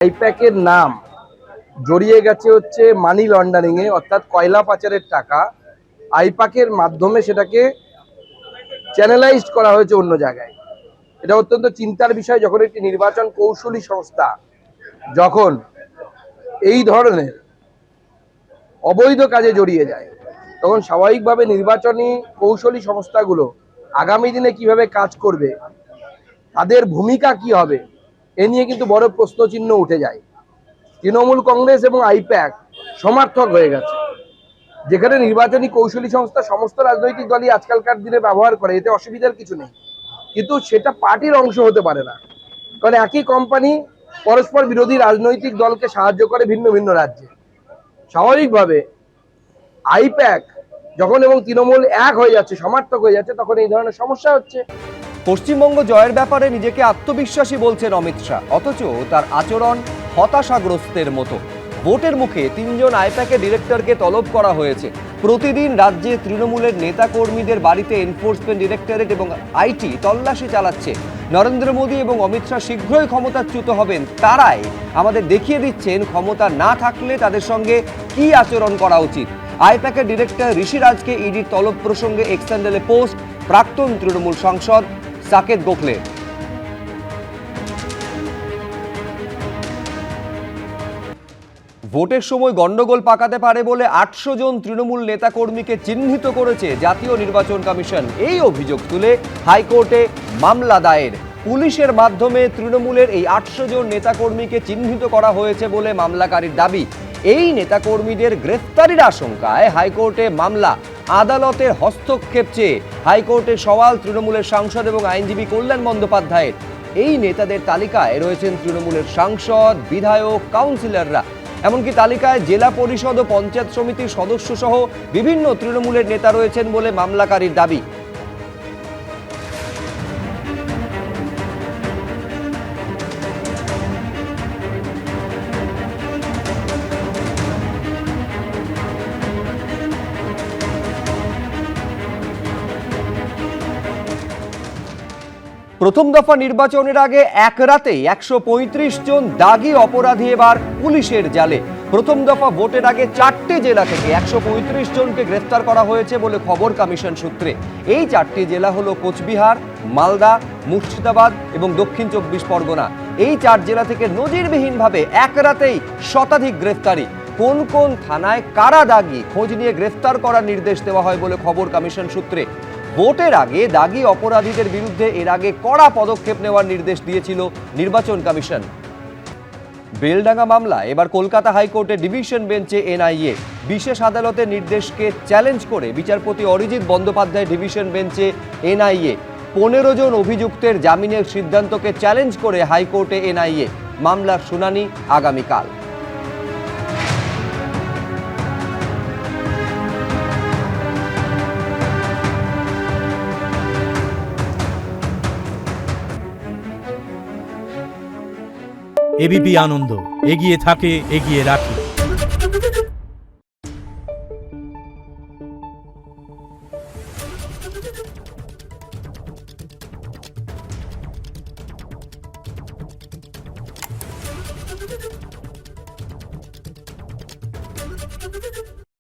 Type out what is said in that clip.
আইপ্যাকের নাম জড়িয়ে গেছে হচ্ছে মানি লন্ডারিং এ, অর্থাৎ কয়লা পাচারের টাকা আইপ্যাকের মাধ্যমে সেটাকে চ্যানেলাইজড করা হয়েছে অন্য জায়গায়। এটা অত্যন্ত চিন্তার বিষয়। যখন একটি নির্বাচন কৌশলী সংস্থা যখন এই ধরনের অবৈধ কাজে জড়িয়ে যায়, তখন স্বাভাবিকভাবে নির্বাচনী কৌশলী সংস্থাগুলো আগামী দিনে কিভাবে কাজ করবে, তাদের ভূমিকা কি হবে, এ নিয়ে কিন্তু বড় প্রশ্নচিহ্ন উঠে যায়। তৃণমূল কংগ্রেস এবং আইপ্যাক সমার্থক হয়ে গেছে, যেখানে নির্বাচনী কৌশলী সংস্থা সমস্ত রাজনৈতিক দলই আজকালকার দিনে ব্যবহার করে, এতে অসুবিধার কিছু নেই, কিন্তু সেটা পার্টির অংশ হতে পারে না। কারণ একই কোম্পানি পরস্পর বিরোধী রাজনৈতিক দলকে সাহায্য করে ভিন্ন ভিন্ন রাজ্যে। স্বাভাবিকভাবে আইপ্যাক যখন এবং তৃণমূল এক হয়ে যাচ্ছে, সমার্থক হয়ে যাচ্ছে, তখন এই ধরনের সমস্যা হচ্ছে। পশ্চিমবঙ্গ জয়ের ব্যাপারে নিজেকে আত্মবিশ্বাসী বলছেন অমিত শাহ, অথচ তার আচরণ হতাশাগ্রস্তের মতো। ভোটের মুখে ৩ জন আইপ্যাকের ডিরেক্টরকে তলব করা হয়েছে। প্রতিদিন রাজ্যে তৃণমূলের নেতাকর্মীদের বাড়িতে এনফোর্সমেন্ট ডিরেক্টরেট এবং আইটি তল্লাশি চালাচ্ছে। নরেন্দ্র মোদী এবং অমিত শাহ শীঘ্রই ক্ষমতাচ্যুত হবেন, তারাই আমাদের দেখিয়ে দিচ্ছেন ক্ষমতা না থাকলে তাদের সঙ্গে কি আচরণ করা উচিত। আইপ্যাকের ডিরেক্টর ঋষিরাজকে ইডির তলব প্রসঙ্গে এক্স হ্যান্ডেলে পোস্ট প্রাক্তন তৃণমূল সাংসদ সাকেত গোখলে। ভোটের সময় গন্ডগোল পাকাতে পারে বলে ৮০০ জন তৃণমূল নেতাকর্মীকে চিহ্নিত করেছে জাতীয় নির্বাচন কমিশন। এই অভিযোগ তুলে হাইকোর্টে মামলা দায়ের। পুলিশের মাধ্যমে তৃণমূলের এই ৮০০ জন নেতাকর্মীকে চিহ্নিত করা হয়েছে বলে মামলাকারীর দাবি। এই নেতাকর্মীদের গ্রেফতারির আশঙ্কায় হাইকোর্টে মামলা। আদালতের হস্তক্ষেপ চেয়ে হাইকোর্টে সওয়াল তৃণমূলের সাংসদ এবং আইনজীবী কল্যাণ বন্দ্যোপাধ্যায়ের। এই নেতাদের তালিকায় রয়েছেন তৃণমূলের সাংসদ, বিধায়ক, কাউন্সিলররা। এমনকি তালিকায় জেলা পরিষদ ও পঞ্চায়েত সমিতির সদস্য সহ বিভিন্ন তৃণমূলের নেতা রয়েছেন বলে মামলাকারীর দাবি। প্রথম দফা নির্বাচনের আগে এক রাতেই ১৩৫ জন দাগি অপরাধী এবার পুলিশের জালে। প্রথম দফা ভোটের আগে ৪টি জেলা থেকে ১৩৫ জনকে গ্রেফতার করা হয়েছে বলে খবর কমিশন সূত্রে। এই ৪টি জেলা হলো কোচবিহার, মালদা, মুর্শিদাবাদ এবং দক্ষিণ ২৪ পরগনা। এই ৪ জেলা থেকে নজিরবিহীনভাবে এক রাতেই শতাধিক গ্রেফতারি। কোন কোন থানায় কারা দাগি, খোঁজ নিয়ে গ্রেফতার করার নির্দেশ দেওয়া হয় বলে খবর কমিশন সূত্রে। ভোটের আগে দাগি অপরাধীদের বিরুদ্ধে এর আগে কড়া পদক্ষেপ নেওয়ার নির্দেশ দিয়েছিল নির্বাচন কমিশন। বেলডাঙ্গা মামলা এবার কলকাতা হাইকোর্টে ডিভিশন বেঞ্চে এনআইএ। বিশেষ আদালতের নির্দেশকে চ্যালেঞ্জ করে বিচারপতি অরিজিৎ বন্দ্যোপাধ্যায় ডিভিশন বেঞ্চে এনআইএ। ১৫ জন অভিযুক্তের জামিনের সিদ্ধান্তকে চ্যালেঞ্জ করে হাইকোর্টে এনআইএ। মামলার শুনানি আগামীকাল। এবিপি আনন্দ, এগিয়ে থাকে, এগিয়ে রাখে।